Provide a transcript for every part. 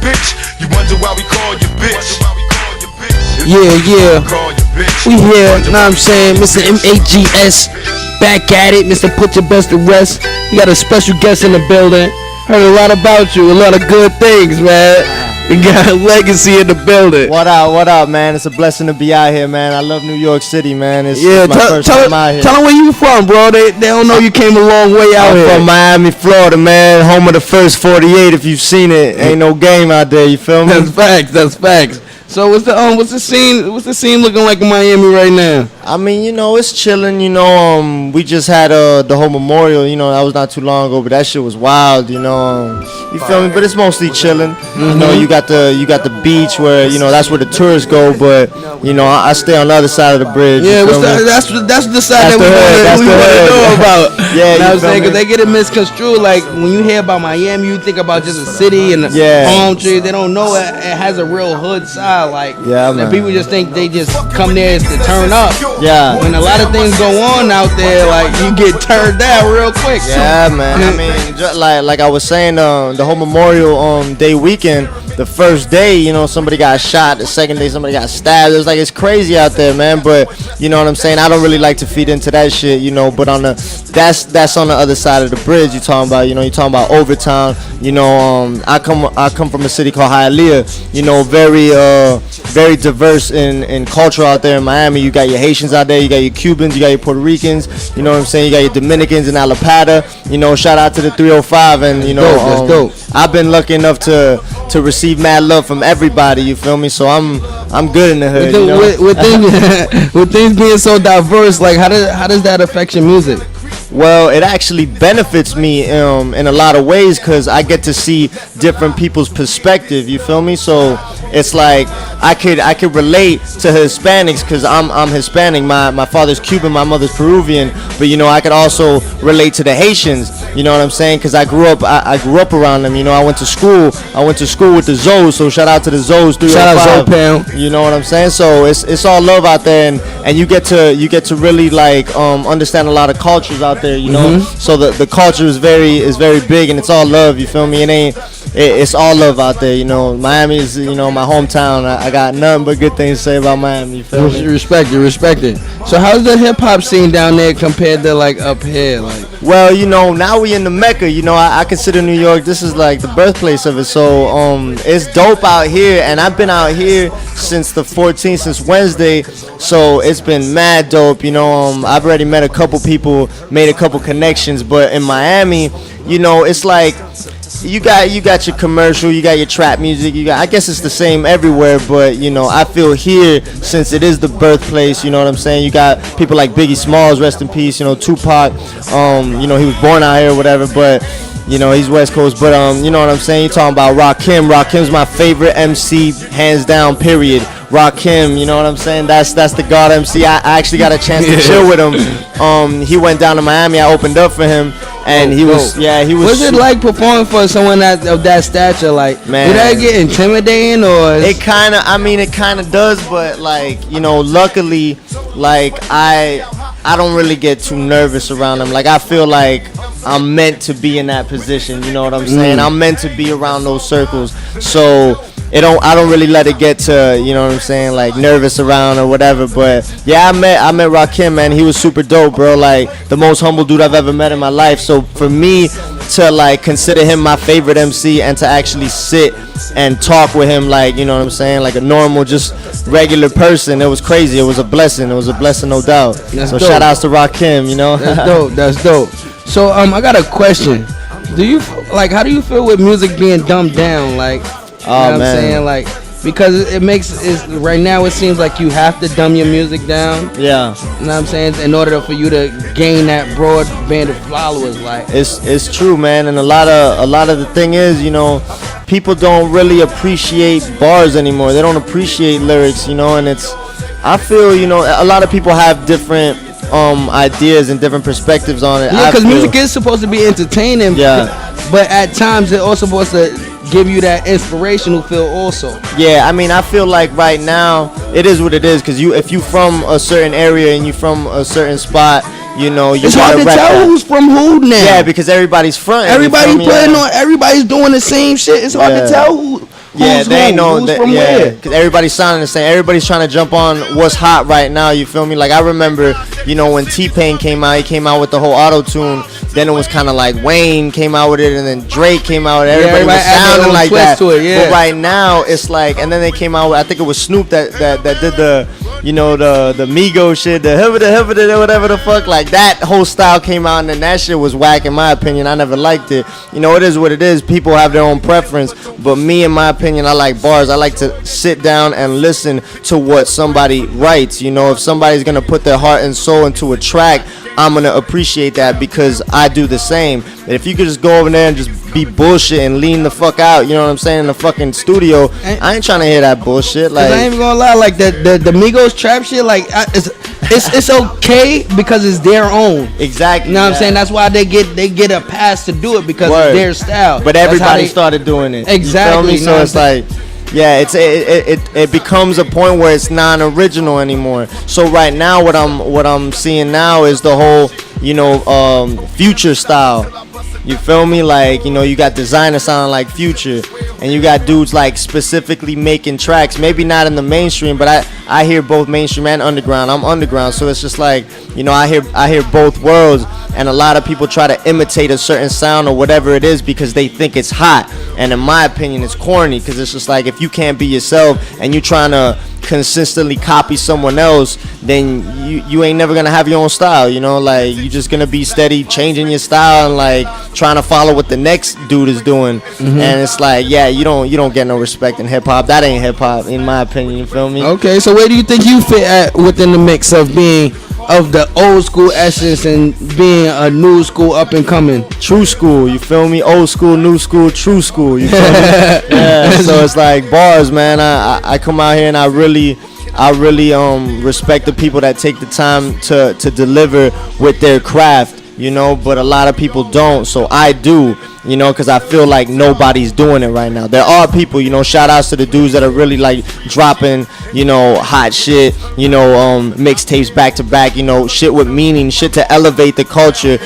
bitch. You wonder why we call you bitch. Yeah. We here, know what I'm saying? Mr. MAGS back at it. Mr. Put Your Best to Rest. We got a special guest in the building. Heard a lot about you, a lot of good things, man. We got a legacy in the building. What up, man? It's a blessing to be out here, man. I love New York City, man. It's my first time out here. Tell them where you from, bro. They don't know you came a long way out here. I'm from Miami, Florida, man. Home of the first 48. If you've seen it, ain't no game out there. You feel me? That's facts. So what's the scene looking like in Miami right now? I mean, it's chilling. We just had the whole memorial. That was not too long ago, but that shit was wild. You feel me? But it's mostly chilling. You got the beach where that's where the tourists go. But I stay on the other side of the bridge. Yeah, that's the side that we want to know about. Yeah, you know what I'm saying? Because they get it misconstrued. Like when you hear about Miami, you think about just a city and palm trees. They don't know it has a real hood side. Like, man. People just think they just come there to turn up. Yeah. When a lot of things go on out there, like you get turned down real quick. Yeah, man. I mean, just like I was saying, the whole Memorial Day weekend, the first day, somebody got shot. The second day, somebody got stabbed. It's crazy out there, man. But you know what I'm saying? I don't really like to feed into that shit, But that's on the other side of the bridge. You're talking about, you're talking about Overtown. I come from a city called Hialeah. Very diverse in culture out there in Miami. You got your Haitians out there, you got your Cubans, you got your Puerto Ricans, you know what I'm saying? You got your Dominicans in Alapata, shout out to the 305, and that's dope. I've been lucky enough to receive mad love from everybody, you feel me? So I'm good in the hood. With things being so diverse, like how does that affect your music? Well, it actually benefits me in a lot of ways because I get to see different people's perspective. You feel me? So it's like I could relate to Hispanics because I'm Hispanic. My father's Cuban, my mother's Peruvian. But I could also relate to the Haitians. You know what I'm saying? Because I grew up around them. I went to school with the Zoes. So shout out to the Zoes. Shout out Zoe. You know what I'm saying? So it's all love out there, and you get to really like understand a lot of cultures out there. So the culture is very big, and it's all love. You feel me? It's all love out there. Miami is my hometown. I got nothing but good things to say about Miami. You feel me? Respect it. So how's the hip hop scene down there compared to like up here? Like, well, now we in the Mecca. I consider New York. This is like the birthplace of it. So it's dope out here, and I've been out here since the 14th, since Wednesday. So it's been mad dope. I've already met a couple people, made a couple connections, but in Miami, it's like you got your commercial, you got your trap music, I guess it's the same everywhere, but I feel here, since it is the birthplace, you know what I'm saying, you got people like Biggie Smalls, rest in peace, Tupac, he was born out here or whatever, but he's West Coast, but you know what I'm saying, you're talking about Rakim's my favorite MC, hands down, period. Rakim, you know what I'm saying? That's the God MC. I actually got a chance to chill with him. He went down to Miami. I opened up for him, and he was. What's it like performing for someone of that stature? Like, man, did that get intimidating or? It kind of does, but like, luckily, like I don't really get too nervous around them. Like, I feel like I'm meant to be in that position. You know what I'm saying? I'm meant to be around those circles. So I don't really let it get to, you know what I'm saying, like nervous around or whatever. But yeah, I met Rakim, man. He was super dope, bro. Like the most humble dude I've ever met in my life. So for me to like consider him my favorite MC and to actually sit and talk with him, like, you know what I'm saying, like a normal, just regular person, it was crazy. It was a blessing, no doubt. That's so dope. Shout outs to Rakim, That's dope. So I got a question. How do you feel with music being dumbed down? Like, you know what I'm saying? Like, because right now it seems like you have to dumb your music down. Yeah. You know what I'm saying? In order for you to gain that broad band of followers. Like, it's true, man. And a lot of the thing is, people don't really appreciate bars anymore. They don't appreciate lyrics, and I feel, a lot of people have different ideas and different perspectives on it. Yeah, because music is supposed to be entertaining. Yeah. But at times it's also supposed to give you that inspirational feel also. Yeah, I mean, I feel like right now it is what it is, because if you from a certain area and you from a certain spot, it's hard to tell who's from who now. Yeah, because everybody's front. Everybody's doing the same shit. It's hard to tell Yeah, Who's they ain't who? know Who's that. from Yeah, where? because everybody's sounding the same. Everybody's trying to jump on what's hot right now. You feel me? Like I remember, when T-Pain came out, he came out with the whole auto tune. Then it was kind of like Wayne came out with it, and then Drake came out. Everybody was sounding like that. To it, yeah. But right now it's like, and then they came out with, I think it was Snoop that did the, the Migos shit, the whatever the fuck, like that whole style came out, and then that shit was whack in my opinion. I never liked it. It is what it is. People have their own preference, but me, in my opinion, I like bars. I like to sit down and listen to what somebody writes. If somebody's gonna put their heart and soul into a track, I'm gonna appreciate that because I do the same. But if you could just go over there and just be bullshit and lean the fuck out, you know what I'm saying, in the fucking studio, I ain't trying to hear that bullshit. Like, I ain't even gonna lie, like the Migos trap shit, like it's okay because it's their own. Exactly. You know what I'm saying? That's why they get a pass to do it because it's their style. But everybody started doing it. Exactly. You feel me? So it's like, yeah, it becomes a point where it's non-original anymore. So right now, what I'm seeing now is the whole, Future style. You feel me? Like, you got designers sounding like Future, and you got dudes like specifically making tracks. Maybe not in the mainstream, but I hear both mainstream and underground. I'm underground, so it's just like, I hear both worlds, and a lot of people try to imitate a certain sound or whatever it is because they think it's hot. And in my opinion, it's corny because it's just like, if you can't be yourself and you trying to consistently copy someone else, then you ain't never gonna have your own style. Like, you just gonna be steady changing your style and like trying to follow what the next dude is doing. And it's like, yeah, you don't get no respect in hip hop. That ain't hip hop, in my opinion. You feel me? Okay, so where do you think you fit at within the mix of being of the old school essence and being a new school up and coming? True school, you feel me? Old school, new school, true school, you feel me? Yeah, so it's like bars, man. I come out here and I really respect the people that take the time to deliver with their craft, but a lot of people don't. So I do, because I feel like nobody's doing it right now. There are people, shout outs to the dudes that are really like dropping, hot shit, mixtapes back to back, shit with meaning, shit to elevate the culture,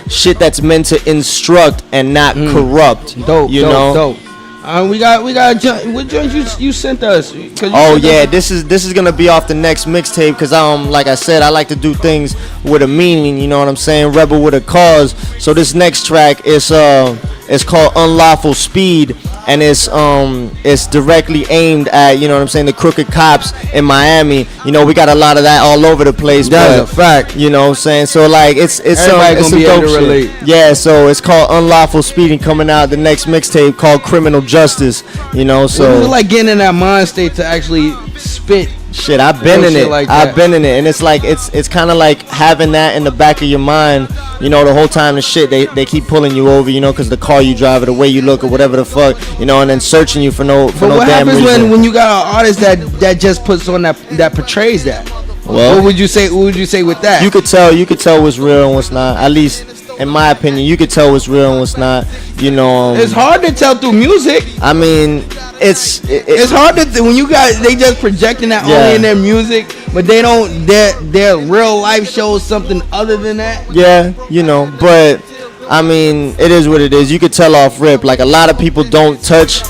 shit that's meant to instruct and not corrupt. Dope. We got what joint you sent us? This is gonna be off the next mixtape because like I said, I like to do things with a meaning. You know what I'm saying? Rebel with a cause. So this next track is called Unlawful Speed, and it's directly aimed at, the crooked cops in Miami. We got a lot of that all over the place. That's a fact. You know what I'm saying? So like it's everybody it's gonna be able to shit. relate. Yeah, so it's called Unlawful Speeding, coming out the next mixtape called Criminal Justice. So what is it like getting in that mind state to actually spit? Shit, I've been in it. Like I've been in it, and it's like it's kind of like having that in the back of your mind, the whole time. The shit they keep pulling you over, because the car you drive or the way you look or whatever the fuck, and then searching you for no But what damn happens reason. when you got an artist that just puts on that portrays that? Well, what would you say with that? You could tell what's real and what's not. At least in my opinion, you could tell what's real and what's not. It's hard to tell through music. I mean, it's hard to when you guys they just projecting that only in their music, but they don't. Their real life shows something other than that. Yeah, but I mean, it is what it is. You could tell off rip. Like, a lot of people don't touch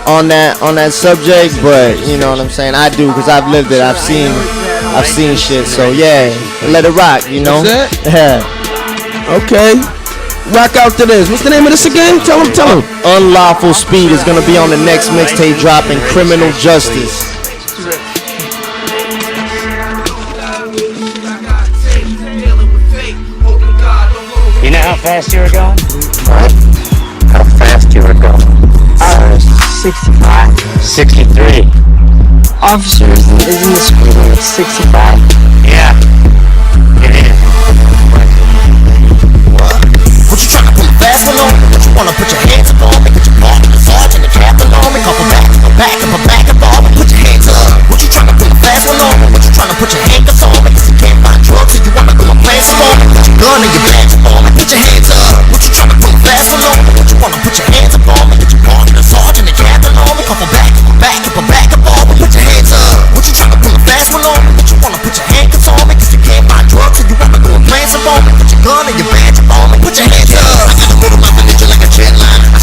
on that subject, but you know what I'm saying. I do because I've lived it. I've seen shit. So yeah, let it rock. That's it? Yeah. Okay. Rock out to this. What's the name of this again? Tell him. Unlawful Speed is gonna be on the next mixtape dropping. Criminal Justice. You know how fast you were going? What? How fast you were going? 65. 63. Officer, isn't the speed limit 65? Yeah. It is. What you tryna pull a fast one on me? What you wanna put your hands up on me? Put your palm in the sergeant, the captain on me. Couple back up on me. Put your hands up. What you tryna pull a fast one on me? What you tryna put your handcuffs on me? Cause you can't find drugs, so you wanna go and plan some on me. Put your gun in your badge up on me. Put your hands up. What you tryna pull a fast one on me? What you wanna put your hands up on me? Put your palm in the sergeant, the captain on me. Couple back up on me. Put your hands up. What you tryna pull a fast one on me? What you wanna put your handcuffs on me? Cause you can't find drugs, so you wanna go and plan some on me. Put your gun in your badge up on me. Put your hands up. I got a little mouth and like a jet line. I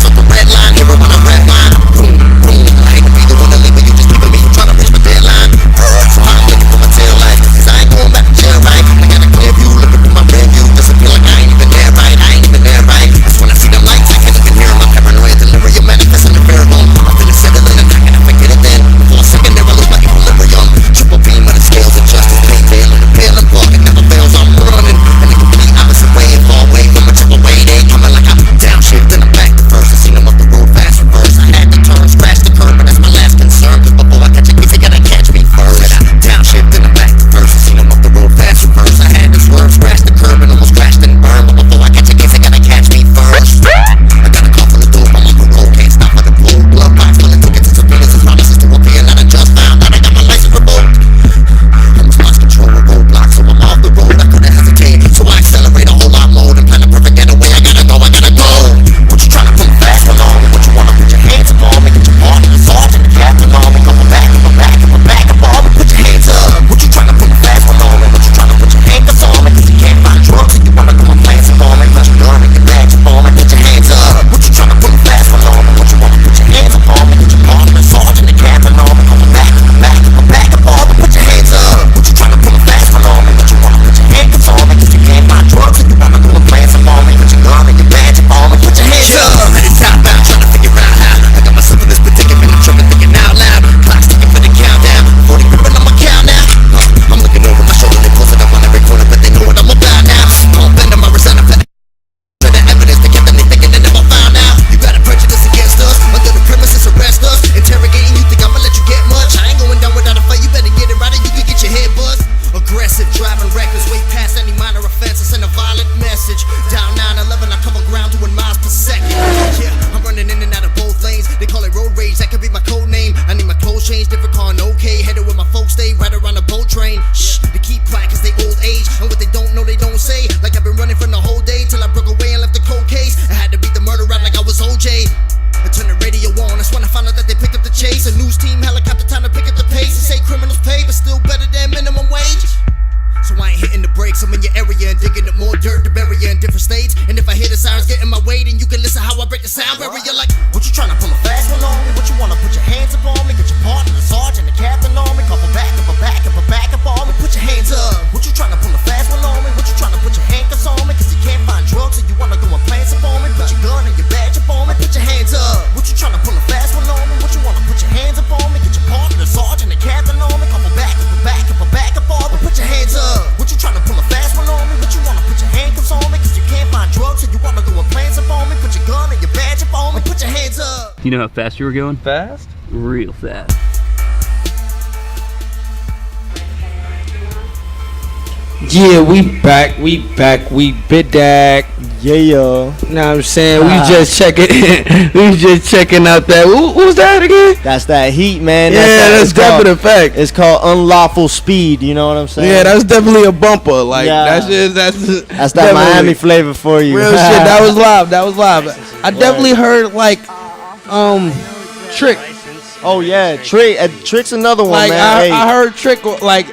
chase. A news team, helicopter, time to pick up the pace. They say criminals pay, but still better than minimum wage. So I ain't hitting the brakes, I'm in your area and digging up more dirt to bury you in different states. And if I hear the sirens get in my way, then you can listen how I break the sound barrier like, what you tryna pull a fast one on me? What you wanna put your hands up on me? Get your partner, the sergeant, the captain on me. Couple back up, a back up, a back up on me. Put your hands up. What you tryna pull a fast one on me? What you tryna put your handcuffs on me? Cause you can't find drugs and you wanna go and plant some on me. Put your gun and your badge up on me. Put your hands up. What you tryna pull a fast one on me? What you wanna put your hands up on me? Get your partner, the sergeant, the captain on me. Couple back up, a back up, a back up on me. Put your hands up. What you tryna pull a fast one on me? What you wanna put your handcuffs on me? Cause you can't find drugs and you wanna go and plant some on me. Put your gun and your badge up on me. Put your hands up. You know how fast you were going? Fast? Real fast. Yeah, we back, we bit that. Yeah, yo. Know what I'm saying? We just checking out that. Who's that again? That's that heat, man. Yeah, that's definitely a fact. It's called unlawful speed. You know what I'm saying? Yeah, that's definitely a bumper. Like Yeah. that's that definitely Miami flavor for you. real shit. That was live. I definitely heard like Trick. Oh yeah, Trick's another one, Like man. I heard Trick like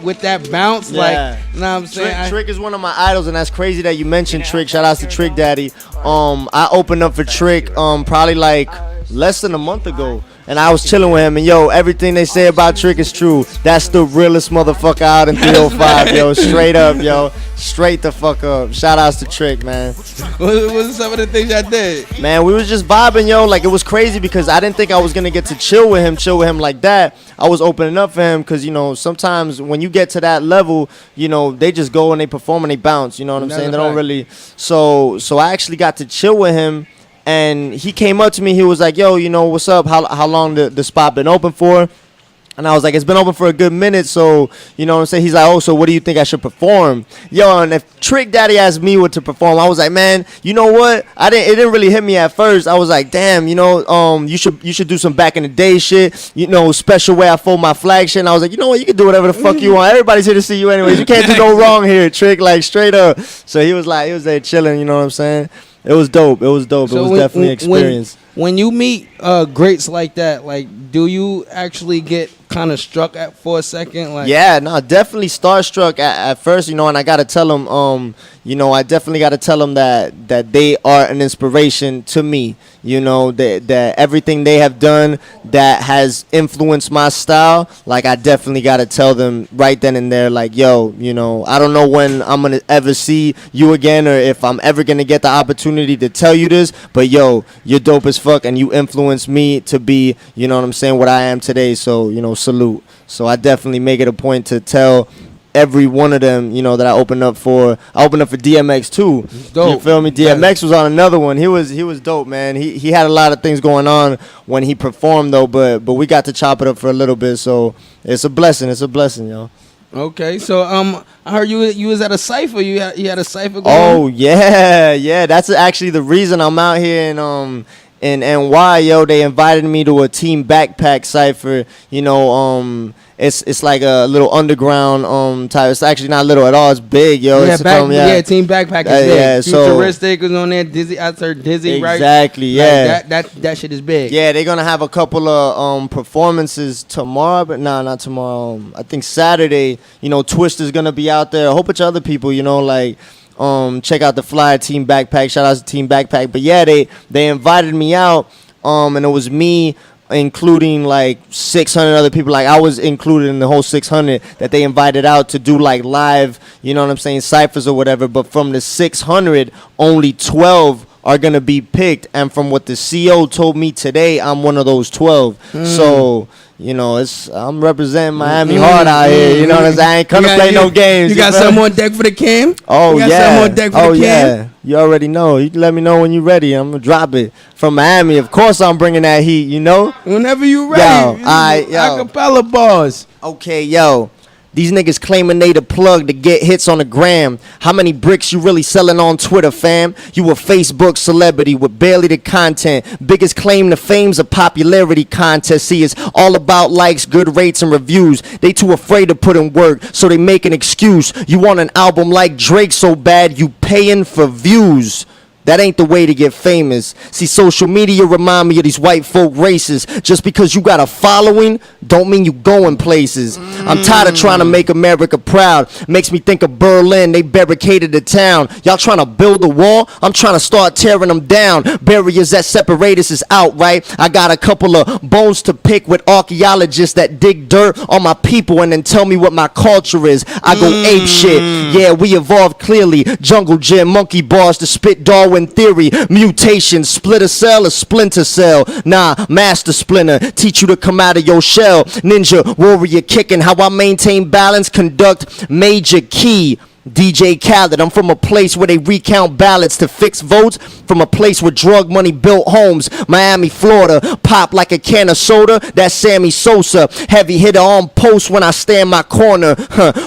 with that bounce. Yeah. Like, you know what I'm saying? Trick is one of my idols, and that's crazy that you mentioned Trick. Shout outs to Trick Daddy. I opened up for Trick probably like less than a month ago, and I was chilling with him, and yo, everything they say about Trick is true. That's the realest motherfucker out in 305, yo. Straight up, yo. Straight the fuck up. Shout outs to Trick, man. What was some of the things I did? Man, we was just vibing, yo. Like, it was crazy because I didn't think I was gonna get to chill with him like that. I was opening up for him because, you know, sometimes when you get to that level, you know, they just go and they perform and they bounce. You know what I'm saying? They don't really. So I actually got to chill with him, and he came up to me. He was like, "Yo, you know, what's up? How long the spot been open for?" And I was like, it's been open for a good minute, so, you know what I'm saying? He's like, oh, so what do you think I should perform? Yo, and if Trick Daddy asked me what to perform, I was like, man, you know what? It didn't really hit me at first. I was like, damn, you know, you should do some back in the day shit, you know, special way I fold my flag shit. And I was like, you know what? You can do whatever the fuck you want. Everybody's here to see you anyways. You can't do no wrong here, Trick, like, straight up. So he was there chilling, you know what I'm saying? It was dope. It was definitely an experience. When you meet greats like that, like, do you actually get kind of struck for a second? Like, yeah, no, definitely starstruck at first, you know, and I gotta tell them, you know, I definitely gotta tell them that they are an inspiration to me. You know, that everything they have done that has influenced my style, like, I definitely gotta tell them right then and there, like, yo, you know, I don't know when I'm gonna ever see you again or if I'm ever gonna get the opportunity to tell you this, but yo, you're dope as fuck and you influenced me to be, you know what I'm saying, what I am today. So, you know, salute. So I definitely make it a point to tell every one of them, you know, that I opened up for. I opened up for DMX too. You feel me? DMX was on another one. He was dope, man. He had a lot of things going on when he performed though, but we got to chop it up for a little bit. So it's a blessing. It's a blessing, yo. Okay, so I heard you was at a cipher. You had a cipher going. Oh yeah. That's actually the reason I'm out here in NY, yo. They invited me to a team backpack cipher. You know, it's like a little underground type. It's actually not little at all. It's big, yo. Yeah, It's team backpack is big. Yeah, Futuristic was on there. Dizzy, I heard Dizzy, right? Exactly, yeah. Like that shit is big. Yeah, they're gonna have a couple of performances tomorrow, but not tomorrow. I think Saturday. You know, Twist is gonna be out there. A whole bunch of other people. You know, like. Check out the flyer, Team Backpack. Shout out to Team Backpack. But yeah, they invited me out, and it was me, including like 600 other people. Like, I was included in the whole 600 that they invited out to do like live, you know what I'm saying, ciphers or whatever. But from the 600, only 12 are gonna be picked. And from what the CO told me today, I'm one of those 12. So. You know, I'm representing Miami hard out here. You know what I'm saying? I ain't come to play no games. You got something on deck for the cam? Oh, you got yeah. something on deck for the cam? Yeah. You already know. You can let me know when you're ready. I'm going to drop it. From Miami, of course I'm bringing that heat, you know? Whenever you ready. Yo, acapella bars. Okay, yo. These niggas claiming they the plug to get hits on the gram. How many bricks you really selling on Twitter, fam? You a Facebook celebrity with barely the content. Biggest claim to fame's a popularity contest. See, it's all about likes, good rates, and reviews. They too afraid to put in work, so they make an excuse. You want an album like Drake so bad, you paying for views. That ain't the way to get famous. See, social media remind me of these white folk races. Just because you got a following, don't mean you going places. I'm tired of trying to make America proud. Makes me think of Berlin, they barricaded the town. Y'all trying to build a wall? I'm trying to start tearing them down. Barriers that separate us is out, right? I got a couple of bones to pick with archaeologists that dig dirt on my people and then tell me what my culture is. I go ape shit. Yeah, we evolved clearly. Jungle gym, monkey bars to spit Darwin theory. Mutation, split a cell, a splinter cell. Nah, master splinter, teach you to come out of your shell. Ninja warrior kicking, how I maintain balance, conduct major key. DJ Khaled, I'm from a place where they recount ballots to fix votes, from a place where drug money built homes. Miami, Florida, pop like a can of soda, that's Sammy Sosa. Heavy hitter on post when I stay in my corner.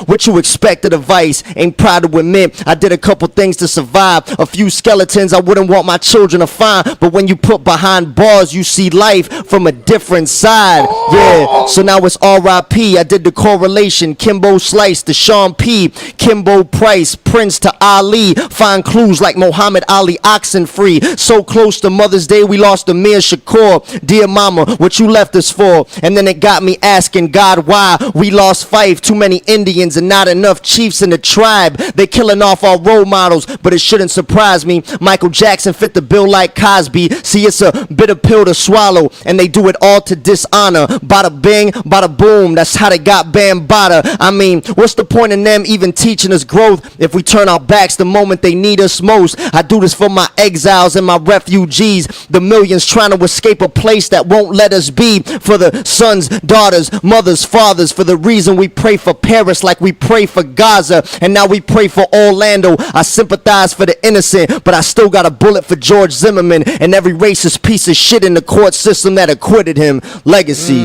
What you expected of Vice? Ain't proud to admit I did a couple things to survive. A few skeletons I wouldn't want my children to find. But when you put behind bars, you see life from a different side. Yeah, so now it's R.I.P. I did the correlation. Kimbo Slice to Sean P. Kimbo Price, Prince to Ali. Find clues like Muhammad Ali, Oxenfree. So close to Mother's Day, we lost Amir Shakur. Dear mama, what you left us for? And then it got me asking God why we lost Fife. Too many Indians and not enough chiefs in the tribe. They killing off our role models, but it shouldn't surprise me. Michael Jackson fit the bill like Cosby. See, it's a bitter pill to swallow, and they do it all to dishonor. Bada bing, bada boom, that's how they got Bambada. I mean, what's the point in them even teaching us growth if we turn our backs the moment they need us most? I do this for my exiles and my refugees, the millions trying to escape a place that won't let us be, for the sons, daughters, mothers, fathers, for the reason we pray for Paris like we pray for Gaza, and now we pray for Orlando. I sympathize for the innocent, but I still got a bullet for George Zimmerman and every racist piece of shit in the court system that acquitted him. Legacy.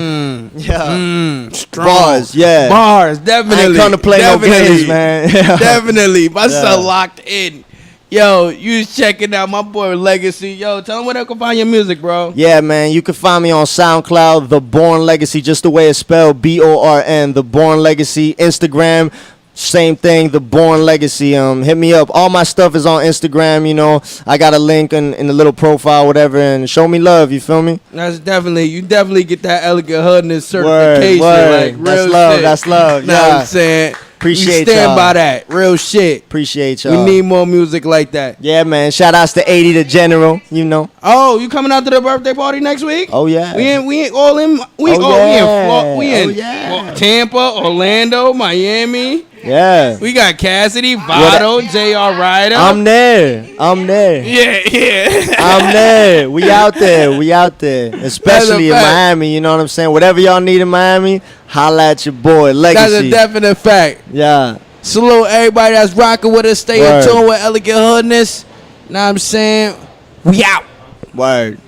Strong. Bars, yeah. Bars, definitely. I ain't come to play no games, man. Definitely. My son locked in. Yo, you was checking out my boy Legacy. Yo, tell him where they can find your music, bro. Yeah, man. You can find me on SoundCloud, The Born Legacy, just the way it's spelled, B-O-R-N, The Born Legacy. Instagram, same thing, The Born Legacy. Hit me up. All my stuff is on Instagram, you know. I got a link in the little profile, whatever, and show me love, you feel me? That's definitely, you definitely get that elegant Hoodness certification. Word. Like, real that's love, shit. That's love. Know what Yeah. I'm saying? Appreciate we stand y'all. by that. Real shit. Appreciate y'all. We need more music like that. Yeah, man. Shout outs to 80 the General, you know. Oh, you coming out to the birthday party next week? Oh, yeah. We ain't all in. We in Tampa, Orlando, Miami. Yeah. We got Cassidy, Votto, J.R. Ryder. I'm there. Yeah. I'm there. We out there. Especially in Miami, you know what I'm saying? Whatever y'all need in Miami, holla at your boy. Legacy. That's a definite fact. Yeah. Salute everybody that's rocking with us. Stay in tune with Elegant Hoodness. Know what I'm saying? We out. Word.